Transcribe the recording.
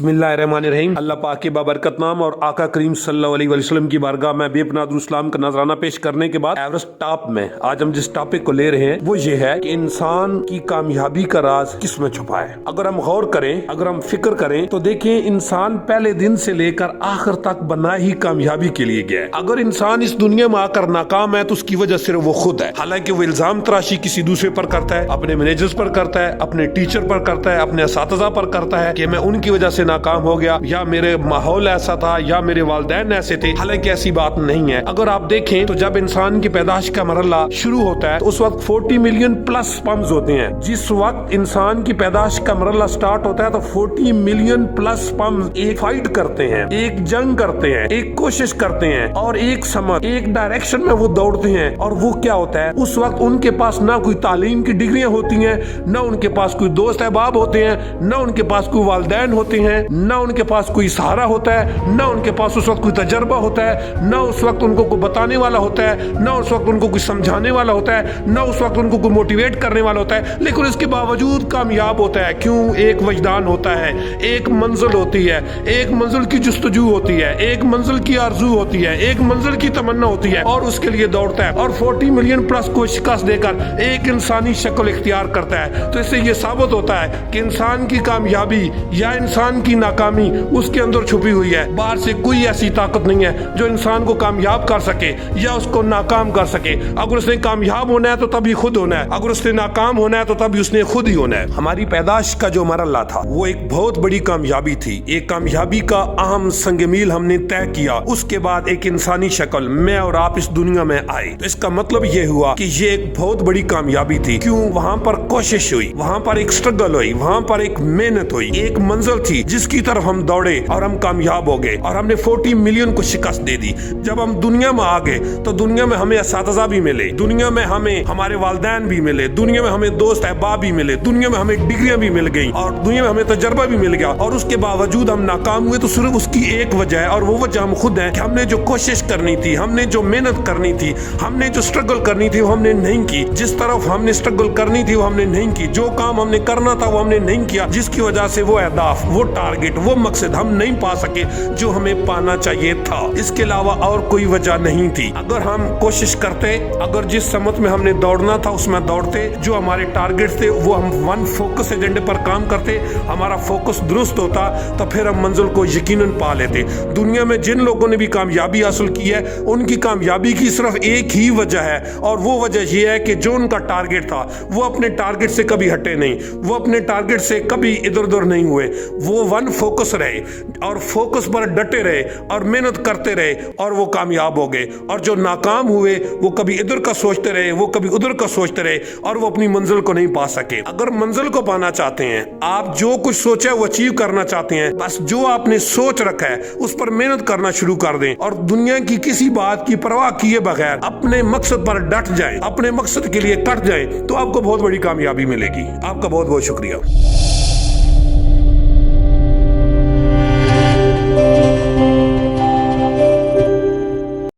बिस्मिल्लाहिर्रहमानिर्रहीम। अल्लाह पाक के बाबरकत नाम और आका करीम सल्लल्लाहु अलैहि वसल्लम की बारगाह में बेपनाह दुरूद का नजराना पेश करने के बाद एवरेस्ट टॉप में आज हम जिस टॉपिक को ले रहे हैं वो ये है कि इंसान की कामयाबी का राज किस में छुपा है। अगर हम गौर करें, अगर हम फिक्र करें तो देखें, इंसान पहले दिन से लेकर आखिर तक बना ही कामयाबी के लिए गया है। अगर इंसान इस दुनिया में आकर नाकाम है तो उसकी वजह सिर्फ वो खुद है। हालांकि वो इल्जाम तराशी किसी दूसरे पर करता है, अपने मैनेजर्स पर करता है, अपने टीचर पर करता है, अपने असातिज़ा पर करता है कि मैं उनकी वजह से नाकाम हो गया, या मेरे माहौल ऐसा था, या मेरे वालिदैन ऐसे थे। हालांकि ऐसी बात नहीं है। अगर आप देखें तो जब इंसान की पैदाइश का मरहला शुरू होता है तो उस वक्त 40 मिलियन प्लस स्पर्म्स होते हैं। जिस वक्त इंसान की पैदाइश का मरहला स्टार्ट होता है तो 40 मिलियन प्लस स्पर्म्स एक फाइट करते हैं, एक जंग करते हैं, एक कोशिश करते हैं और एक समझ, एक डायरेक्शन में वो दौड़ते हैं। और वो क्या होता है, उस वक्त उनके पास ना कोई तालीम की डिग्रियां होती हैं, ना उनके पास कोई दोस्त अहबाब होते हैं, ना उनके पास कोई वालिदैन होते हैं, ना उनके पास कोई सहारा होता है, ना उनके पास उस वक्त कोई तजर्बा होता है, ना उस वक्त उनको कोई बताने वाला होता है, ना उस वक्त उनको कोई समझाने वाला होता है, ना उस वक्त उनको कोई मोटिवेट करने वाला होता है। लेकिन इसके बावजूद कामयाब होता है। क्यों? एक वजदान होता है, एक मंजिल होती है, एक मंजिल की जुस्तजू होती है, एक मंजिल की आरजू होती है, एक मंजिल की तमन्ना होती है और उसके लिए दौड़ता है और 40 मिलियन प्लस को शिकस्त देकर एक इंसानी शक्ल इख्तियार करता है। तो इससे ये साबित होता है कि इंसान की कामयाबी या इंसान की नाकामी उसके अंदर छुपी हुई है। बाहर से कोई ऐसी ताकत नहीं है जो इंसान को कामयाब कर सके या उसको नाकाम कर सके। अगर उसने कामयाब होना है तो तभी खुद होना है, अगर उसने नाकाम होना है तो तभी उसने खुद ही होना है। हमारी पैदाइश का जो मरहला था वो एक बहुत बड़ी कामयाबी थी। एक कामयाबी का अहम संगमील हमने तय किया। उसके बाद एक इंसानी शक्ल मैं और आप इस दुनिया में आए। तो इसका मतलब ये हुआ कि ये एक बहुत बड़ी कामयाबी थी। क्यों? वहाँ पर कोशिश हुई, वहाँ पर एक स्ट्रगल हुई, वहाँ पर एक मेहनत हुई, एक मंजिल थी जिसकी तरफ हम दौड़े और हम कामयाब हो गए और हमने 40 मिलियन को शिकस्त दे दी। जब हम दुनिया में आ गए तो दुनिया में हमें असातिज़ा भी मिले, दुनिया में हमें हमारे वालिदैन भी मिले, दुनिया में हमें दोस्त अहबाब भी मिले, दुनिया में हमें डिग्रियां भी मिल गई और दुनिया में हमें तजर्बा भी मिल गया। और उसके बावजूद हम नाकाम हुए तो सिर्फ उसकी एक वजह है और वो वजह हम खुद हैं कि हमने जो कोशिश करनी थी, हमने जो मेहनत करनी थी, हमने जो स्ट्रगल करनी थी वो हमने नहीं की। जिस तरफ हमने स्ट्रगल करनी थी वो हमने नहीं की। जो काम हमने करना था वो हमने नहीं किया, जिसकी वजह से वो अहदाफ, वो टारगेट, वो मकसद हम नहीं पा सके जो हमें पाना चाहिए था। इसके अलावा और कोई वजह नहीं थी। अगर हम कोशिश करते, अगर जिस समत में हमने दौड़ना था उसमें दौड़ते, जो हमारे टारगेट थे वो हम वन फोकस एजेंडे पर काम करते, हमारा फोकस दुरुस्त होता तो फिर हम मंजिल को यकीनन पा लेते। दुनिया में जिन लोगों ने भी कामयाबी हासिल की है उनकी कामयाबी की सिर्फ एक ही वजह है और वो वजह ये है कि जो उनका टारगेट था वो अपने टारगेट से कभी हटे नहीं, वो अपने टारगेट से कभी इधर उधर नहीं हुए, वो वन फोकस रहे और फोकस पर डटे रहे और मेहनत करते रहे और वो कामयाब हो गए। और जो नाकाम हुए वो कभी इधर का सोचते रहे, वो कभी उधर का सोचते रहे और वो अपनी मंजिल को नहीं पा सके। अगर मंजिल को पाना चाहते हैं, आप जो कुछ सोचा है वो अचीव करना चाहते हैं, बस जो आपने सोच रखा है उस पर मेहनत करना शुरू कर दें और दुनिया की किसी बात की परवाह किए बगैर अपने मकसद पर डट जाएं, अपने मकसद के लिए कट जाएं, तो आपको बहुत बड़ी कामयाबी मिलेगी। आपका बहुत बहुत शुक्रिया।